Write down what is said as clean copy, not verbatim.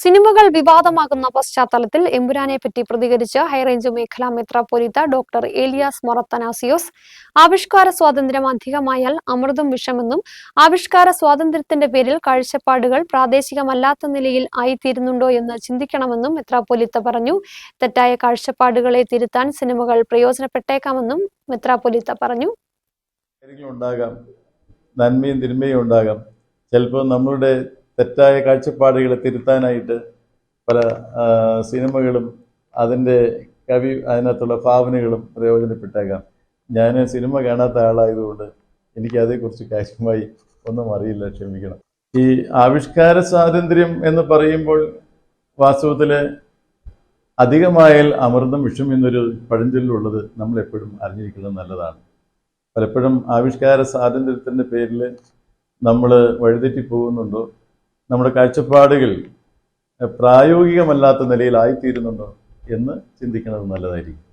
സിനിമകൾ വിവാദമാകുന്ന പശ്ചാത്തലത്തിൽ എമ്പുരാനെപ്പറ്റി പ്രതികരിച്ച് ഹൈറേഞ്ച് മേഖലാ മെത്രാപ്പോലീത്ത ഡോക്ടർ ഏലിയാസ് മൊർ അത്തനാസിയോസ് ആവിഷ്കാര സ്വാതന്ത്ര്യം അധികമായാൽ അമൃതും വിഷമെന്നും ആവിഷ്കാര സ്വാതന്ത്ര്യത്തിന്റെ പേരിൽ കാഴ്ചപ്പാടുകൾ പ്രാദേശികമല്ലാത്ത നിലയിൽ ആയിത്തീരുന്നുണ്ടോ എന്ന് ചിന്തിക്കണമെന്നും മെത്രാപ്പോലീത്ത പറഞ്ഞു. തെറ്റായ കാഴ്ചപ്പാടുകളെ തിരുത്താൻ സിനിമകൾ പ്രയോജനപ്പെട്ടേക്കാമെന്നും മെത്രാപ്പോലീത്ത പറഞ്ഞു. നന്മയും തിന്മയും ഉണ്ടാകാം. ചിലപ്പോൾ നമ്മളുടെ തെറ്റായ കാഴ്ചപ്പാടുകളെ തിരുത്താനായിട്ട് പല സിനിമകളും അതിൻ്റെ അതിനകത്തുള്ള ഭാവനകളും പ്രയോജനപ്പെട്ടേക്കാം. ഞാൻ സിനിമ കാണാത്ത ആളായതുകൊണ്ട് എനിക്കതേക്കുറിച്ച് കാര്യമായി ഒന്നും അറിയില്ല, ക്ഷമിക്കണം. ഈ ആവിഷ്കാര സ്വാതന്ത്ര്യം എന്ന് പറയുമ്പോൾ വാസ്തവത്തിൽ അധികമായാൽ അമൃതം വിഷം എന്നൊരു പഴഞ്ചൊല്ലുള്ളത് നമ്മളെപ്പോഴും അറിഞ്ഞിരിക്കുന്നത് നല്ലതാണ്. പലപ്പോഴും ആവിഷ്കാര സ്വാതന്ത്ര്യത്തിൻ്റെ പേരിൽ നമ്മൾ വഴിതെറ്റി പോകുന്നുണ്ടോ, നമ്മുടെ കാഴ്ചപ്പാടുകൾ പ്രായോഗികമല്ലാത്ത നിലയിലായിത്തീരുന്നുണ്ടോ എന്ന് ചിന്തിക്കുന്നത് നല്ലതായിരിക്കും.